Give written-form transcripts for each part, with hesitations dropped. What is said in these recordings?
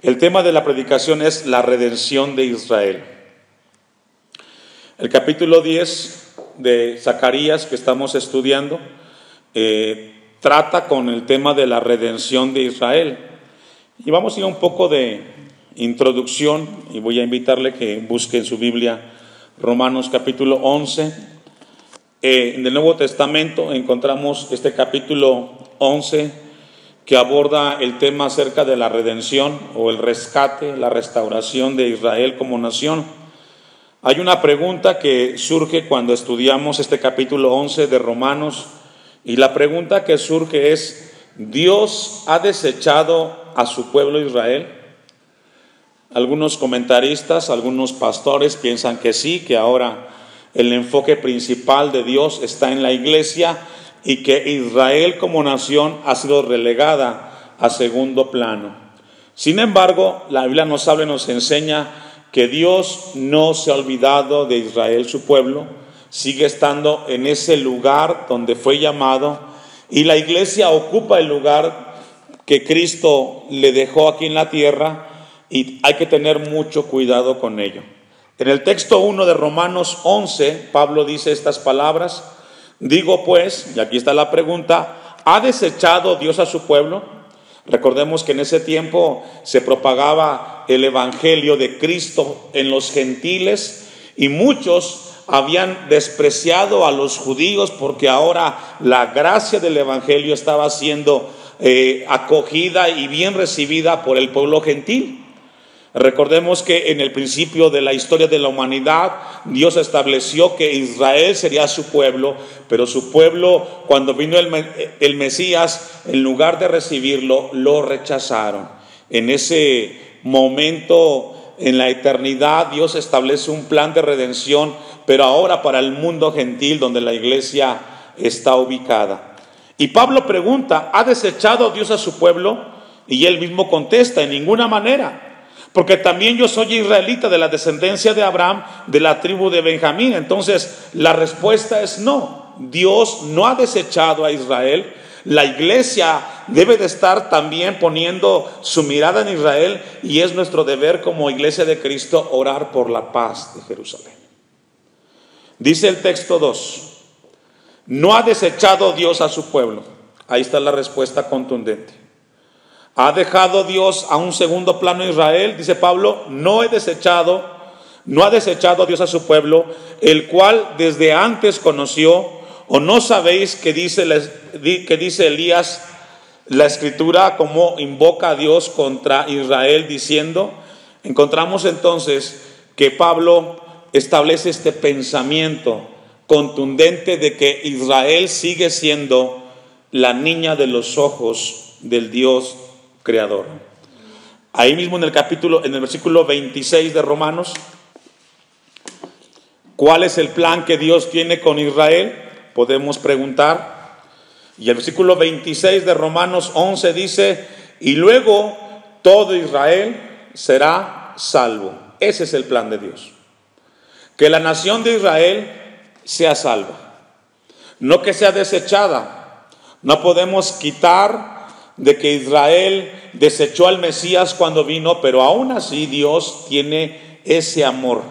El tema de la predicación es la redención de Israel. El capítulo 10 de Zacarías que estamos estudiando trata con el tema de la redención de Israel. Y vamos a ir a un poco de introducción y voy a invitarle que busque en su Biblia Romanos capítulo 11. En el Nuevo Testamento encontramos este capítulo 11 que aborda el tema acerca de la redención o el rescate, la restauración de Israel como nación. Hay una pregunta que surge cuando estudiamos este capítulo 11 de Romanos, y la pregunta que surge es: ¿Dios ha desechado a su pueblo Israel? Algunos comentaristas, algunos pastores piensan que sí, que ahora el enfoque principal de Dios está en la iglesia y que Israel como nación ha sido relegada a segundo plano. Sin embargo, la Biblia nos habla y nos enseña que Dios no se ha olvidado de Israel, su pueblo, sigue estando en ese lugar donde fue llamado, y la iglesia ocupa el lugar que Cristo le dejó aquí en la tierra, y hay que tener mucho cuidado con ello. En el texto 1 de Romanos 11, Pablo dice estas palabras: digo pues, y aquí está la pregunta, ¿ha desechado Dios a su pueblo? Recordemos que en ese tiempo se propagaba el evangelio de Cristo en los gentiles, y muchos habían despreciado a los judíos porque ahora la gracia del evangelio estaba siendo acogida y bien recibida por el pueblo gentil. Recordemos que en el principio de la historia de la humanidad, Dios estableció que Israel sería su pueblo, pero su pueblo, cuando vino el Mesías, en lugar de recibirlo, lo rechazaron. En ese momento, en la eternidad, Dios establece un plan de redención, pero ahora para el mundo gentil donde la iglesia está ubicada. Y Pablo pregunta: ¿ha desechado Dios a su pueblo? Y él mismo contesta: en ninguna manera. Porque también yo soy israelita, de la descendencia de Abraham, de la tribu de Benjamín. Entonces la respuesta es no. Dios no ha desechado a Israel. La iglesia debe de estar también poniendo su mirada en Israel, y es nuestro deber como iglesia de Cristo orar por la paz de Jerusalén. Dice el texto 2: no ha desechado Dios a su pueblo. Ahí está la respuesta contundente. ¿Ha dejado Dios a un segundo plano a Israel? Dice Pablo: no ha desechado Dios a su pueblo, el cual desde antes conoció. ¿O no sabéis que dice Elías, la escritura, cómo invoca a Dios contra Israel diciendo? Encontramos entonces que Pablo establece este pensamiento contundente de que Israel sigue siendo la niña de los ojos del Dios creador. Ahí mismo en el versículo 26 de Romanos, ¿cuál es el plan que Dios tiene con Israel? Podemos preguntar. Y el versículo 26 de Romanos 11 dice: y luego todo Israel será salvo. Ese es el plan de Dios, que la nación de Israel sea salva, no que sea desechada. No podemos quitar de que Israel desechó al Mesías cuando vino, pero aún así Dios tiene ese amor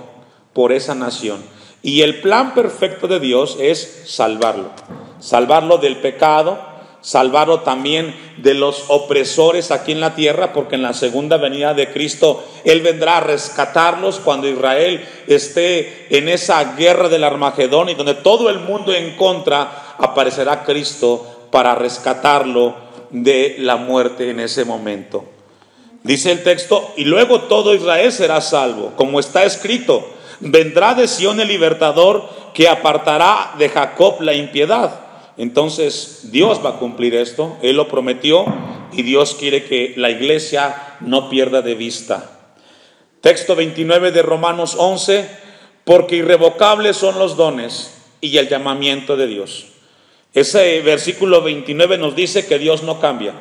por esa nación. Y el plan perfecto de Dios es salvarlo del pecado, salvarlo también de los opresores aquí en la tierra, porque en la segunda venida de Cristo Él vendrá a rescatarlos cuando Israel esté en esa guerra del Armagedón, y donde todo el mundo en contra, aparecerá Cristo para rescatarlo de la muerte en ese momento. Dice el texto: y luego todo Israel será salvo, como está escrito: vendrá de Sión el libertador, que apartará de Jacob la impiedad. Entonces Dios va a cumplir esto, Él lo prometió, y Dios quiere que la iglesia no pierda de vista. Texto 29 de Romanos 11: porque irrevocables son los dones y el llamamiento de Dios. Ese versículo 29 nos dice que Dios no cambia.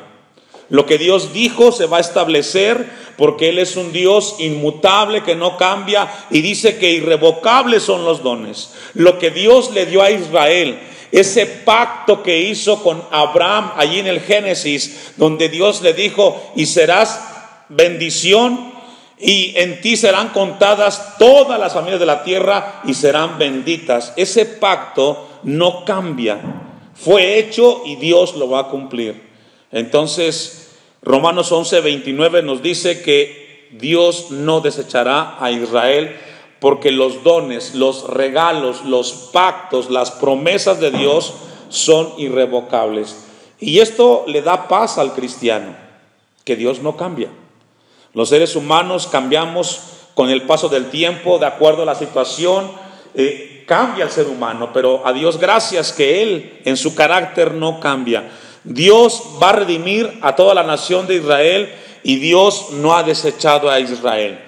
Lo que Dios dijo se va a establecer, porque Él es un Dios inmutable que no cambia, y dice que irrevocables son los dones. Lo que Dios le dio a Israel, ese pacto que hizo con Abraham allí en el Génesis, donde Dios le dijo: y serás bendición, y en ti serán contadas todas las familias de la tierra y serán benditas. Ese pacto no cambia, fue hecho y Dios lo va a cumplir. Entonces Romanos 11:29 nos dice que Dios no desechará a Israel, porque los dones, los regalos, los pactos, las promesas de Dios son irrevocables. Y esto le da paz al cristiano, que Dios no cambia. Los seres humanos cambiamos con el paso del tiempo, de acuerdo a la situación, cambia el ser humano, pero a Dios gracias que Él en su carácter no cambia. Dios va a redimir a toda la nación de Israel y Dios no ha desechado a Israel.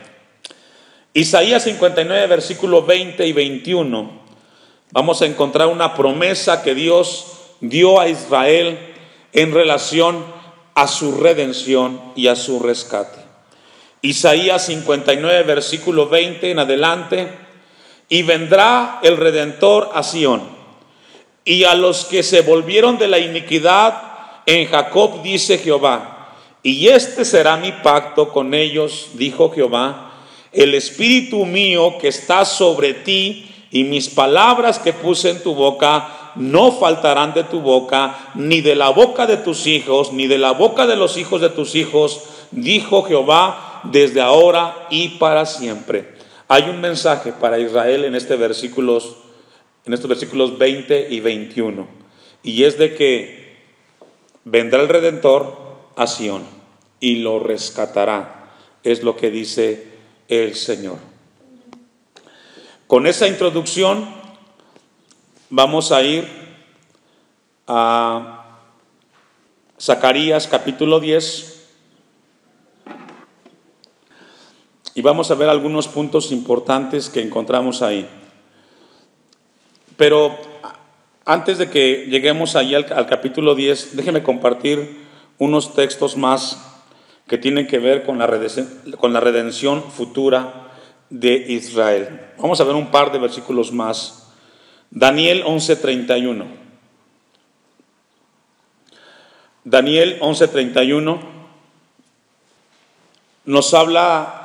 Isaías 59, versículos 20 y 21, vamos a encontrar una promesa que Dios dio a Israel en relación a su redención y a su rescate. Isaías 59, versículo 20 en adelante: y vendrá el Redentor a Sión, y a los que se volvieron de la iniquidad en Jacob, dice Jehová, y este será mi pacto con ellos, dijo Jehová, el espíritu mío que está sobre ti, y mis palabras que puse en tu boca no faltarán de tu boca, ni de la boca de tus hijos, ni de la boca de los hijos de tus hijos, dijo Jehová, desde ahora y para siempre. Hay un mensaje para Israel en estos versículos 20 y 21, y es de que vendrá el Redentor a Sión y lo rescatará, es lo que dice el Señor. Con esa introducción vamos a ir a Zacarías capítulo 10 y vamos a ver algunos puntos importantes que encontramos ahí. Pero antes de que lleguemos ahí al capítulo 10, déjeme compartir unos textos más que tienen que ver con la redención futura de Israel. Vamos a ver un par de versículos más. Daniel 11:31. Daniel 11:31 nos habla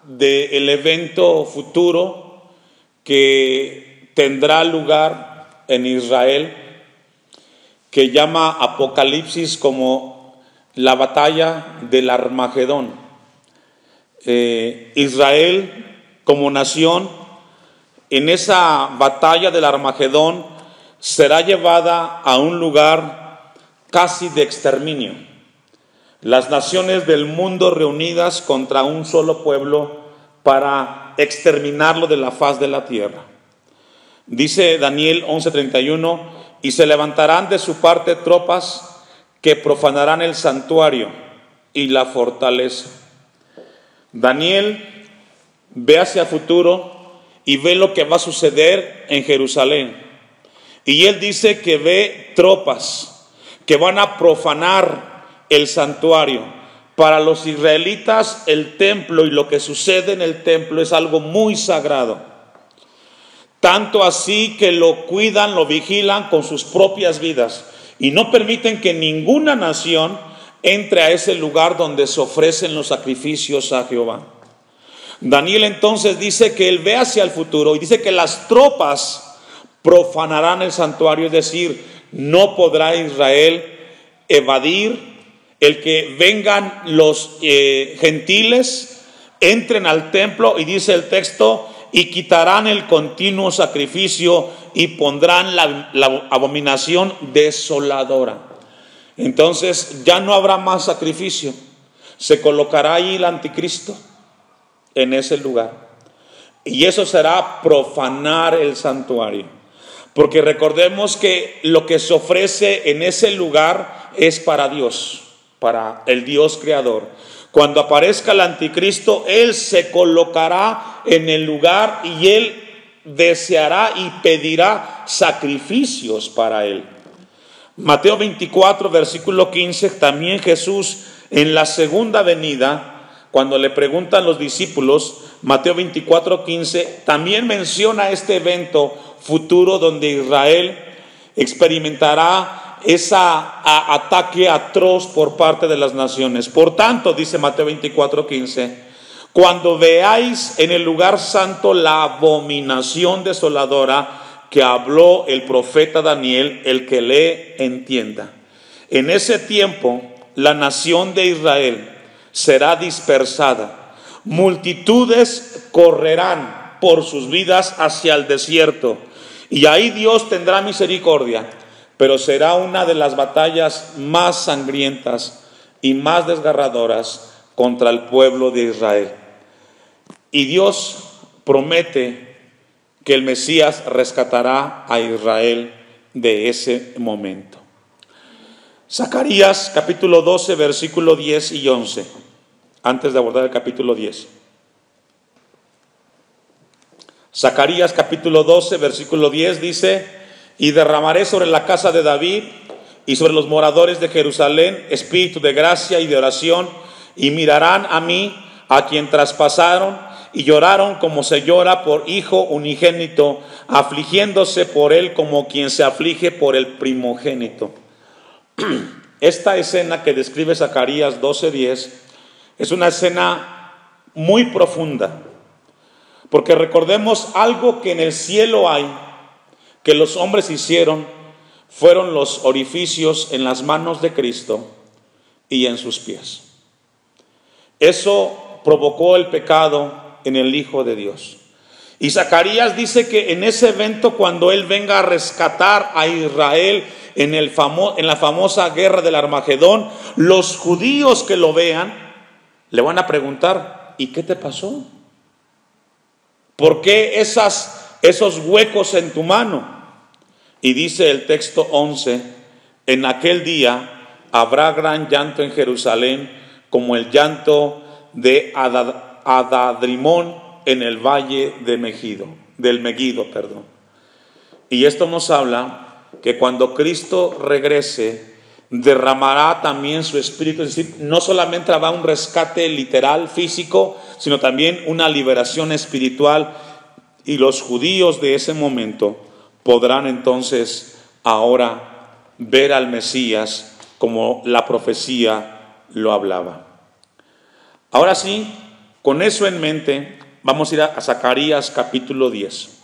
del evento futuro que tendrá lugar en Israel, que llama Apocalipsis como la batalla del Armagedón. Israel como nación, en esa batalla del Armagedón, será llevada a un lugar casi de exterminio. Las naciones del mundo reunidas contra un solo pueblo para exterminarlo de la faz de la tierra. Dice Daniel 11:31, y se levantarán de su parte tropas que profanarán el santuario y la fortaleza. Daniel ve hacia el futuro y ve lo que va a suceder en Jerusalén. Y él dice que ve tropas que van a profanar el santuario. Para los israelitas el templo y lo que sucede en el templo es algo muy sagrado. Tanto así que lo cuidan, lo vigilan con sus propias vidas y no permiten que ninguna nación entre a ese lugar donde se ofrecen los sacrificios a Jehová. Daniel entonces dice que él ve hacia el futuro y dice que las tropas profanarán el santuario, es decir, no podrá Israel evadir el que vengan los gentiles, entren al templo, y dice el texto, y quitarán el continuo sacrificio y pondrán la abominación desoladora. Entonces ya no habrá más sacrificio, se colocará ahí el anticristo en ese lugar, y eso será profanar el santuario, porque recordemos que lo que se ofrece en ese lugar es para Dios, para el Dios creador. Cuando aparezca el anticristo, él se colocará en el lugar y él deseará y pedirá sacrificios para él. Mateo 24, versículo 15, también Jesús en la segunda venida, cuando le preguntan los discípulos, Mateo 24, 15, también menciona este evento futuro donde Israel experimentará ataque atroz por parte de las naciones. Por tanto, dice Mateo 24:15, cuando veáis en el lugar santo la abominación desoladora que habló el profeta Daniel, el que lee entienda. En ese tiempo la nación de Israel será dispersada, multitudes correrán por sus vidas hacia el desierto, y ahí Dios tendrá misericordia, pero será una de las batallas más sangrientas y más desgarradoras contra el pueblo de Israel. Y Dios promete que el Mesías rescatará a Israel de ese momento. Zacarías capítulo 12, versículo 10 y 11, antes de abordar el capítulo 10. Zacarías capítulo 12, versículo 10 dice: y derramaré sobre la casa de David y sobre los moradores de Jerusalén espíritu de gracia y de oración, y mirarán a mí, a quien traspasaron, y lloraron como se llora por hijo unigénito, afligiéndose por él como quien se aflige por el primogénito. Esta escena que describe Zacarías 12:10 es una escena muy profunda, porque recordemos algo que en el cielo hay, que los hombres hicieron, fueron los orificios en las manos de Cristo y en sus pies. Eso provocó el pecado en el Hijo de Dios. Y Zacarías dice que en ese evento, cuando él venga a rescatar a Israel en la famosa guerra del Armagedón, los judíos que lo vean le van a preguntar: ¿y qué te pasó? ¿Por qué esos huecos en tu mano? Y dice el texto 11: en aquel día habrá gran llanto en Jerusalén, como el llanto de Adadrimón en el valle del Megiddo. Y esto nos habla que cuando Cristo regrese, derramará también su espíritu, es decir, no solamente habrá un rescate literal, físico, sino también una liberación espiritual, y los judíos de ese momento podrán entonces ahora ver al Mesías como la profecía lo hablaba. Ahora sí, con eso en mente, vamos a ir a Zacarías capítulo 10.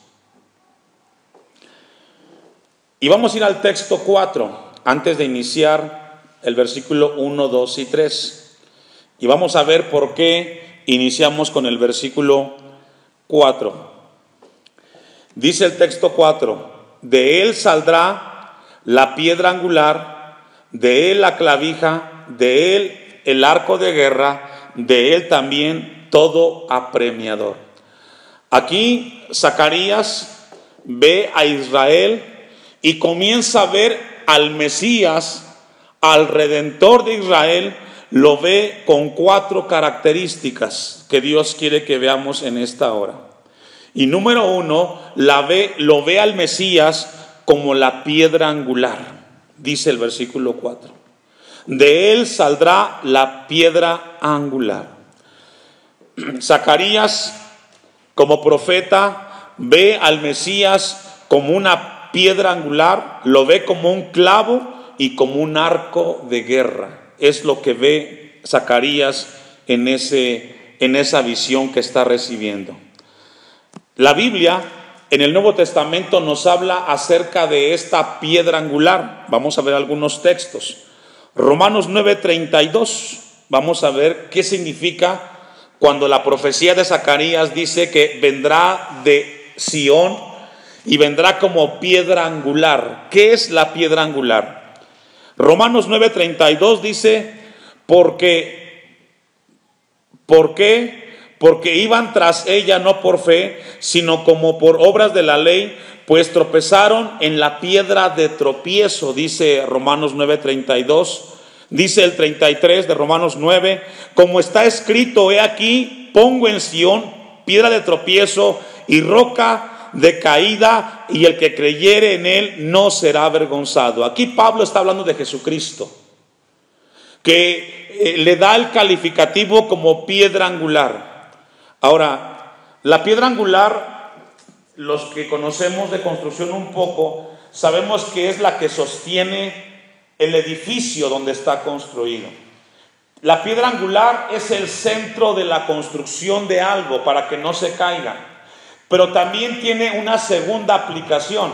Y vamos a ir al texto 4, antes de iniciar el versículo 1, 2 y 3. Y vamos a ver por qué iniciamos con el versículo 4. Dice el texto 4: de él saldrá la piedra angular, de él la clavija, de él el arco de guerra, de él también todo apremiador. Aquí Zacarías ve a Israel y comienza a ver al Mesías, al Redentor de Israel. Lo ve con 4 características que Dios quiere que veamos en esta hora. Y número 1, lo ve al Mesías como la piedra angular. Dice el versículo 4: de él saldrá la piedra angular. Zacarías, como profeta, ve al Mesías como una piedra angular, lo ve como un clavo y como un arco de guerra. Es lo que ve Zacarías en esa visión que está recibiendo. La Biblia en el Nuevo Testamento nos habla acerca de esta piedra angular. Vamos a ver algunos textos. Romanos 9:32. Vamos a ver qué significa cuando la profecía de Zacarías dice que vendrá de Sión y vendrá como piedra angular. ¿Qué es la piedra angular? Romanos 9:32 dice: ¿Por qué? Porque iban tras ella no por fe, sino como por obras de la ley, pues tropezaron en la piedra de tropiezo. Dice Romanos 9:32. Dice el 33 de Romanos 9: como está escrito, he aquí, pongo en Sión piedra de tropiezo y roca de caída, y el que creyere en él no será avergonzado. Aquí Pablo está hablando de Jesucristo, que le da el calificativo como piedra angular. Ahora, la piedra angular, los que conocemos de construcción un poco, sabemos que es la que sostiene el edificio donde está construido. La piedra angular es el centro de la construcción de algo para que no se caiga, pero también tiene una segunda aplicación.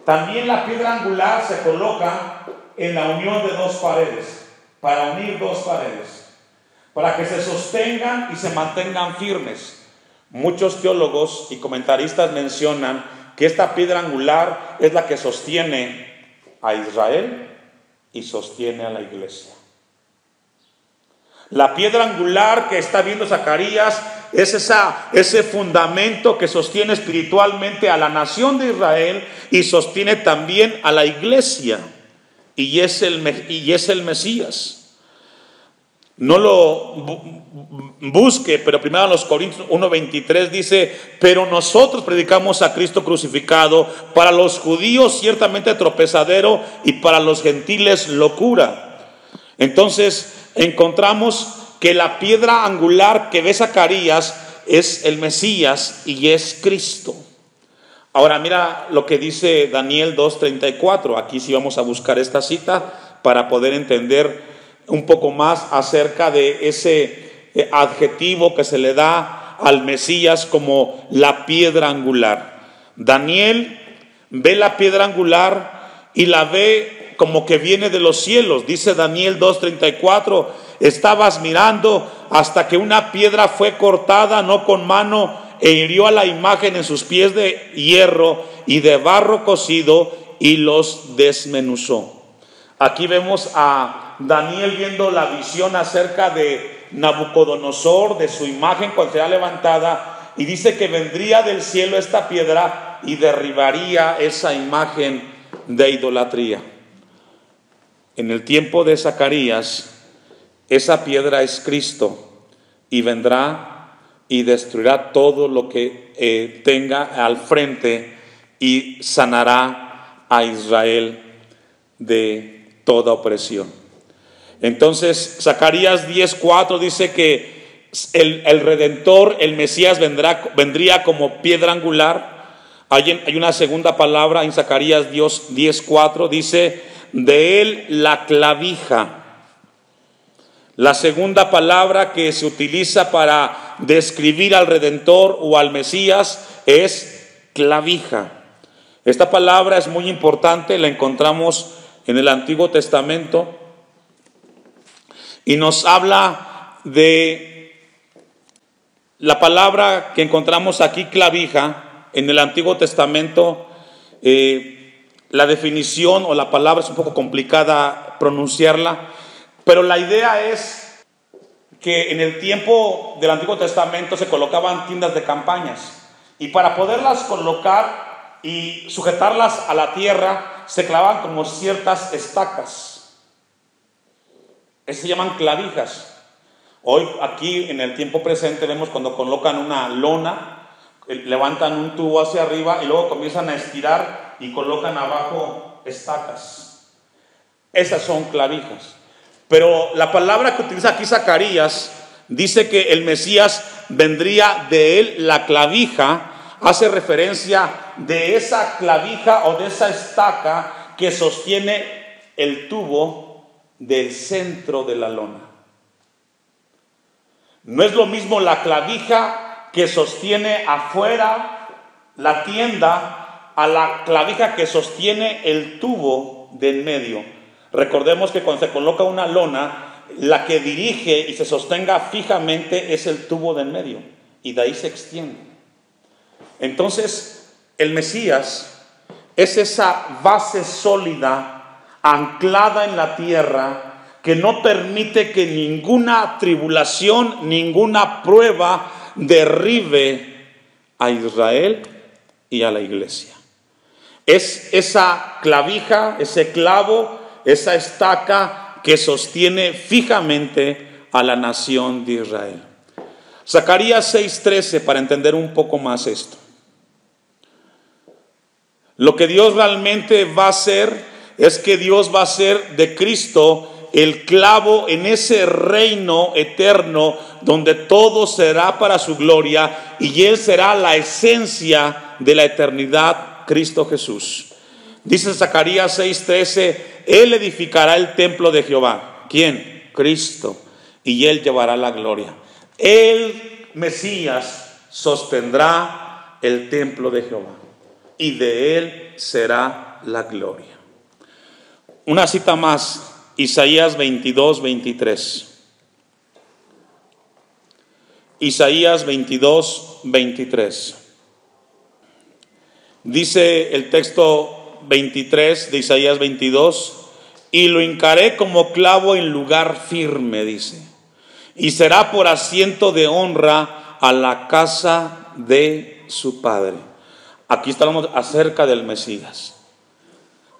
También la piedra angular se coloca en la unión de dos paredes, para unir dos paredes, para que se sostengan y se mantengan firmes. Muchos teólogos y comentaristas mencionan que esta piedra angular es la que sostiene a Israel y sostiene a la iglesia. La piedra angular que está viendo Zacarías es ese fundamento que sostiene espiritualmente a la nación de Israel y sostiene también a la iglesia, y es el Mesías. No lo busque, pero primero en los Corintios 1:23 dice: pero nosotros predicamos a Cristo crucificado, para los judíos ciertamente tropezadero y para los gentiles locura. Entonces encontramos que la piedra angular que ve Zacarías es el Mesías y es Cristo. Ahora mira lo que dice Daniel 2:34. Aquí sí vamos a buscar esta cita para poder entender un poco más acerca de ese adjetivo que se le da al Mesías como la piedra angular. Daniel ve la piedra angular y la ve como que viene de los cielos. Dice Daniel 2:34: estabas mirando hasta que una piedra fue cortada, no con mano, e hirió a la imagen en sus pies de hierro y de barro cocido, y los desmenuzó. Aquí vemos a Daniel viendo la visión acerca de Nabucodonosor, de su imagen cuando será levantada, y dice que vendría del cielo esta piedra y derribaría esa imagen de idolatría. En el tiempo de Zacarías, esa piedra es Cristo, y vendrá y destruirá todo lo que tenga al frente y sanará a Israel de toda opresión. Entonces Zacarías 10:4 dice que el Redentor, el Mesías, vendría como piedra angular. Hay una segunda palabra en Zacarías 10:4, dice: de él la clavija. La segunda palabra que se utiliza para describir al Redentor o al Mesías es clavija. Esta palabra es muy importante, la encontramos en el Antiguo Testamento y nos habla de la palabra que encontramos aquí, clavija, en el Antiguo Testamento. La definición o la palabra es un poco complicada pronunciarla, pero la idea es que en el tiempo del Antiguo Testamento se colocaban tiendas de campañas, y para poderlas colocar y sujetarlas a la tierra se clavaban como ciertas estacas. Esas se llaman clavijas. Hoy aquí en el tiempo presente vemos cuando colocan una lona, levantan un tubo hacia arriba y luego comienzan a estirar y colocan abajo estacas. Esas son clavijas. Pero la palabra que utiliza aquí Zacarías dice que el Mesías vendría de él la clavija. Hace referencia de esa clavija o de esa estaca que sostiene el tubo del centro de la lona. No es lo mismo la clavija que sostiene afuera la tienda a la clavija que sostiene el tubo de en medio. Recordemos que cuando se coloca una lona, la que dirige y se sostenga fijamente es el tubo de en medio, y de ahí se extiende. Entonces, el Mesías es esa base sólida, anclada en la tierra, que no permite que ninguna tribulación, ninguna prueba derribe a Israel y a la iglesia. Es esa clavija, ese clavo, esa estaca que sostiene fijamente a la nación de Israel. Zacarías 6:13, para entender un poco más esto. Lo que Dios realmente va a hacer es que Dios va a hacer de Cristo el clavo en ese reino eterno donde todo será para su gloria, y Él será la esencia de la eternidad, Cristo Jesús. Dice Zacarías 6:13, Él edificará el templo de Jehová. ¿Quién? Cristo. Y Él llevará la gloria. El Mesías sostendrá el templo de Jehová. Y de Él será la gloria. Una cita más, Isaías 22:23. Isaías 22:23. Dice el texto 23 de Isaías 22, y lo hincaré como clavo en lugar firme, dice, y será por asiento de honra a la casa de su padre. Aquí estamos acerca del Mesías.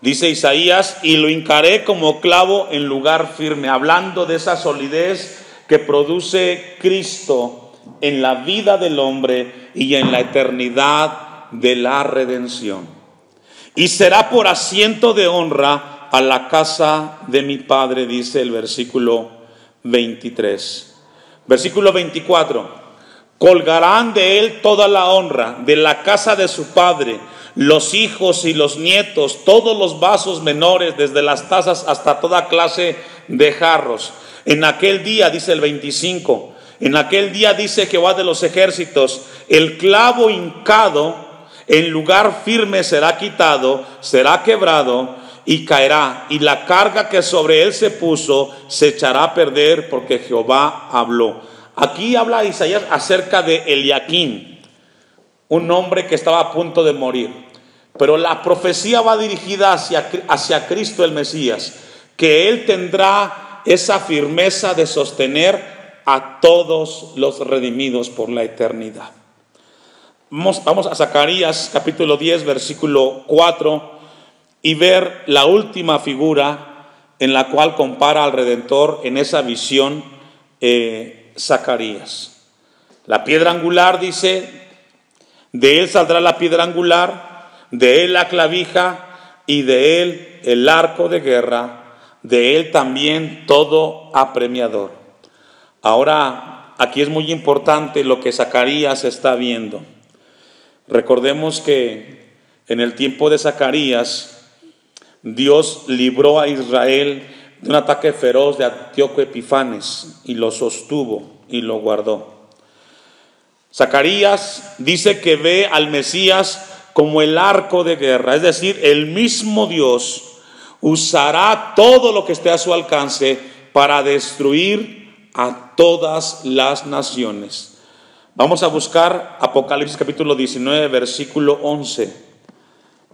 Dice Isaías, y lo hincaré como clavo en lugar firme, hablando de esa solidez que produce Cristo en la vida del hombre y en la eternidad de la redención. Y será por asiento de honra a la casa de mi padre, dice el versículo 23. Versículo 24. Colgarán de él toda la honra, de la casa de su padre, los hijos y los nietos, todos los vasos menores, desde las tazas hasta toda clase de jarros. En aquel día, dice el 25, en aquel día, dice Jehová de los ejércitos, el clavo hincado en lugar firme será quitado, será quebrado y caerá, y la carga que sobre él se puso se echará a perder, porque Jehová habló. Aquí habla Isaías acerca de Eliaquín, un hombre que estaba a punto de morir, pero la profecía va dirigida hacia Cristo el Mesías, que él tendrá esa firmeza de sostener a todos los redimidos por la eternidad. Vamos a Zacarías capítulo 10 versículo 4 y ver la última figura en la cual compara al Redentor en esa visión Zacarías. La piedra angular, dice, de él saldrá la piedra angular, de él la clavija y de él el arco de guerra, de él también todo apremiador. Ahora, aquí es muy importante lo que Zacarías está viendo. Recordemos que en el tiempo de Zacarías, Dios libró a Israel de un ataque feroz de Antíoco Epifanes y lo sostuvo y lo guardó. Zacarías dice que ve al Mesías como el arco de guerra, es decir, el mismo Dios usará todo lo que esté a su alcance para destruir a todas las naciones. Vamos a buscar Apocalipsis capítulo 19, versículo 11.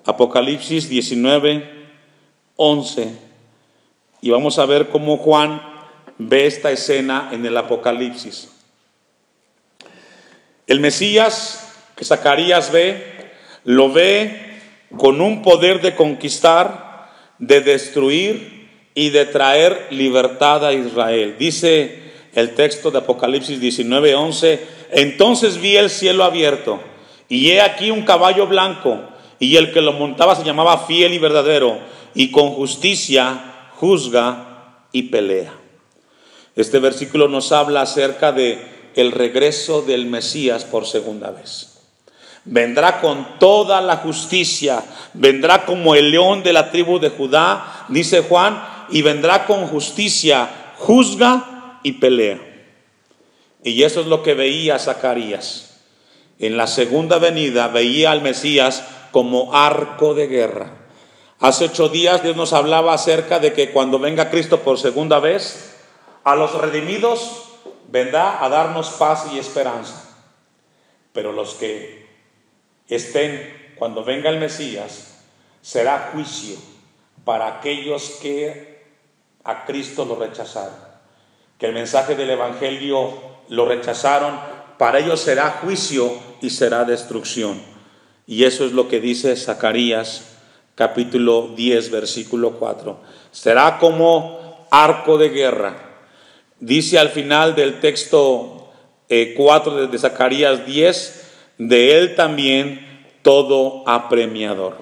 Apocalipsis 19, 11. Y vamos a ver cómo Juan ve esta escena en el Apocalipsis. El Mesías que Zacarías ve, lo ve con un poder de conquistar, de destruir y de traer libertad a Israel. Dice el texto de Apocalipsis 19, 11. Entonces vi el cielo abierto, y he aquí un caballo blanco, y el que lo montaba se llamaba Fiel y Verdadero, y con justicia juzga y pelea. Este versículo nos habla acerca de el regreso del Mesías por segunda vez. Vendrá con toda la justicia, vendrá como el león de la tribu de Judá, dice Juan, y vendrá con justicia, juzga y pelea. Y eso es lo que veía Zacarías. En la segunda venida veía al Mesías como arco de guerra. Hace 8 días Dios nos hablaba acerca de que cuando venga Cristo por segunda vez, a los redimidos vendrá a darnos paz y esperanza. Pero los que estén cuando venga el Mesías, será juicio para aquellos que a Cristo lo rechazaron, que el mensaje del Evangelio lo rechazaron. Para ellos será juicio y será destrucción. Y eso es lo que dice Zacarías capítulo 10 versículo 4. Será como arco de guerra. Dice al final del texto 4 de Zacarías 10, de él también todo apremiador.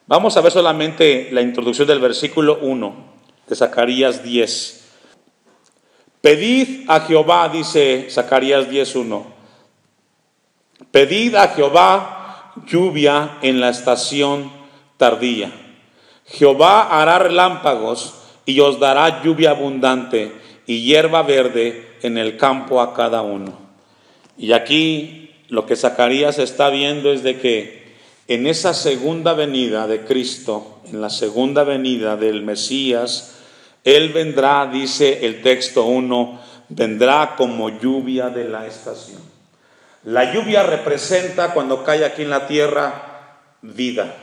Vamos a ver solamente la introducción del versículo 1 de Zacarías 10. Pedid a Jehová, dice Zacarías 10:1. Pedid a Jehová lluvia en la estación tardía. Jehová hará relámpagos y os dará lluvia abundante y hierba verde en el campo a cada uno. Y aquí lo que Zacarías está viendo es de que en esa segunda venida de Cristo, en la segunda venida del Mesías, Él vendrá, dice el texto 1, vendrá como lluvia de la estación. La lluvia representa, cuando cae aquí en la tierra, vida.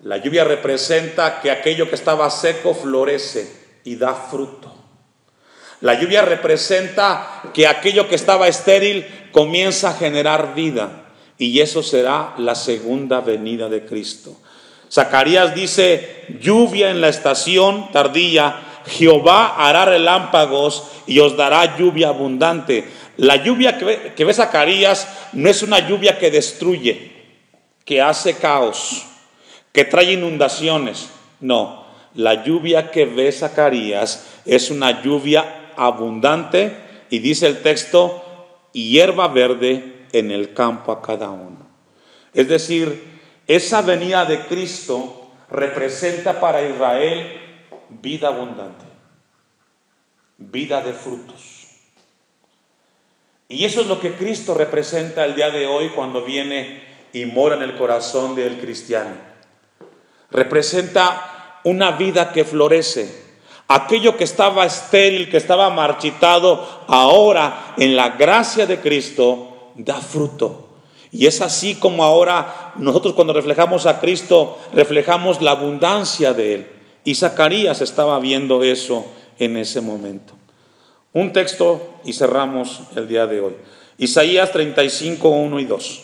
La lluvia representa que aquello que estaba seco florece y da fruto. La lluvia representa que aquello que estaba estéril comienza a generar vida. Y eso será la segunda venida de Cristo. Zacarías dice, lluvia en la estación tardía, Jehová hará relámpagos y os dará lluvia abundante. La lluvia que ve Zacarías no es una lluvia que destruye, que hace caos, que trae inundaciones. No, la lluvia que ve Zacarías es una lluvia abundante y dice el texto, y hierba verde en el campo a cada uno. Es decir, esa venida de Cristo representa para Israel vida abundante, vida de frutos. Y eso es lo que Cristo representa el día de hoy cuando viene y mora en el corazón del cristiano. Representa una vida que florece. Aquello que estaba estéril, que estaba marchitado, ahora en la gracia de Cristo da fruto. Y es así como ahora nosotros cuando reflejamos a Cristo, reflejamos la abundancia de Él. Y Zacarías estaba viendo eso en ese momento. Un texto y cerramos el día de hoy. Isaías 35, 1 y 2.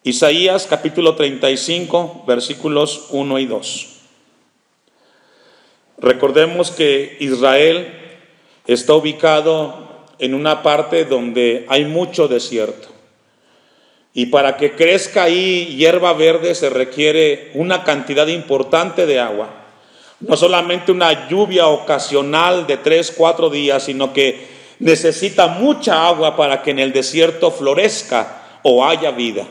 Isaías capítulo 35, versículos 1 y 2. Recordemos que Israel está ubicado en una parte donde hay mucho desierto. Y para que crezca ahí hierba verde se requiere una cantidad importante de agua. No solamente una lluvia ocasional de 3-4 días, sino que necesita mucha agua para que en el desierto florezca o haya vida.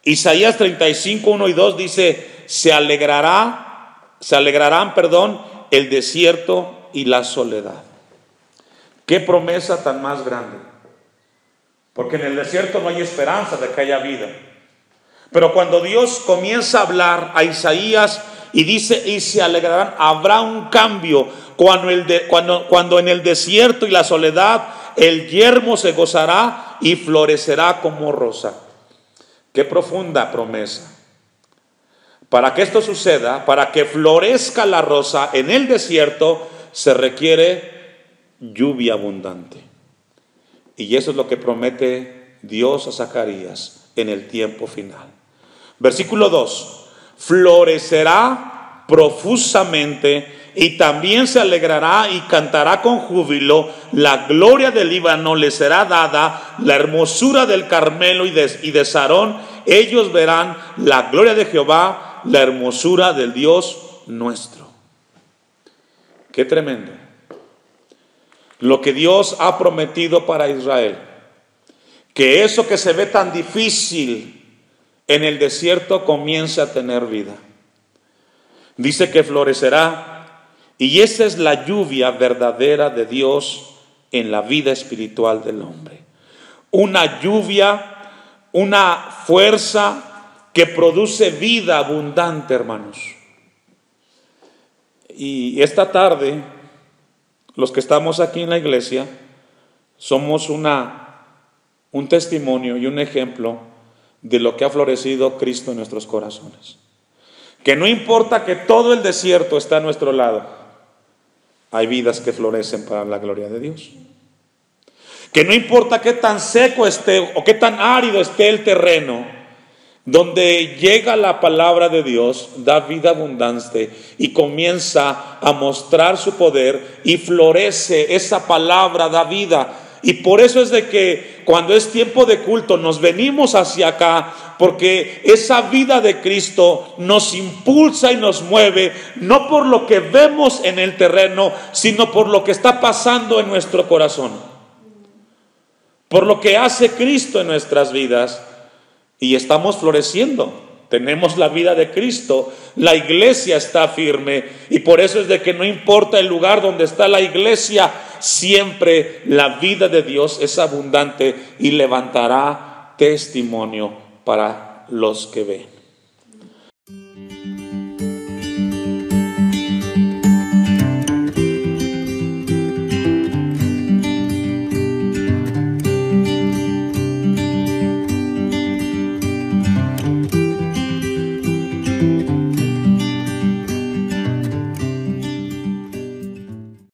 Isaías 35, 1 y 2 dice, se alegrarán, el desierto y la soledad. ¡Qué promesa tan más grande! Porque en el desierto no hay esperanza de que haya vida. Pero cuando Dios comienza a hablar a Isaías y dice, y se alegrarán, habrá un cambio. Cuando en el desierto y la soledad el yermo se gozará y florecerá como rosa. ¡Qué profunda promesa! Para que esto suceda, para que florezca la rosa en el desierto, se requiere lluvia abundante. Y eso es lo que promete Dios a Zacarías en el tiempo final. Versículo 2. Florecerá profusamente y también se alegrará y cantará con júbilo. La gloria del Líbano le será dada, la hermosura del Carmelo y de Sarón. Ellos verán la gloria de Jehová, la hermosura del Dios nuestro. Qué tremendo. Lo que Dios ha prometido para Israel, que eso que se ve tan difícil en el desierto comience a tener vida. Dice que florecerá, y esa es la lluvia verdadera de Dios en la vida espiritual del hombre. Una lluvia, una fuerza que produce vida abundante, hermanos. Y esta tarde, los que estamos aquí en la iglesia, somos un testimonio y un ejemplo de lo que ha florecido Cristo en nuestros corazones. Que no importa que todo el desierto está a nuestro lado, hay vidas que florecen para la gloria de Dios. Que no importa qué tan seco esté o qué tan árido esté el terreno, donde llega la palabra de Dios, da vida abundante y comienza a mostrar su poder y florece, esa palabra da vida. Y por eso es de que cuando es tiempo de culto nos venimos hacia acá, porque esa vida de Cristo nos impulsa y nos mueve, no por lo que vemos en el terreno, sino por lo que está pasando en nuestro corazón, por lo que hace Cristo en nuestras vidas. Y estamos floreciendo. tenemos la vida de Cristo, la iglesia está firme, y por eso es de que no importa el lugar donde está la iglesia, siempre la vida de Dios es abundante y levantará testimonio para los que ven.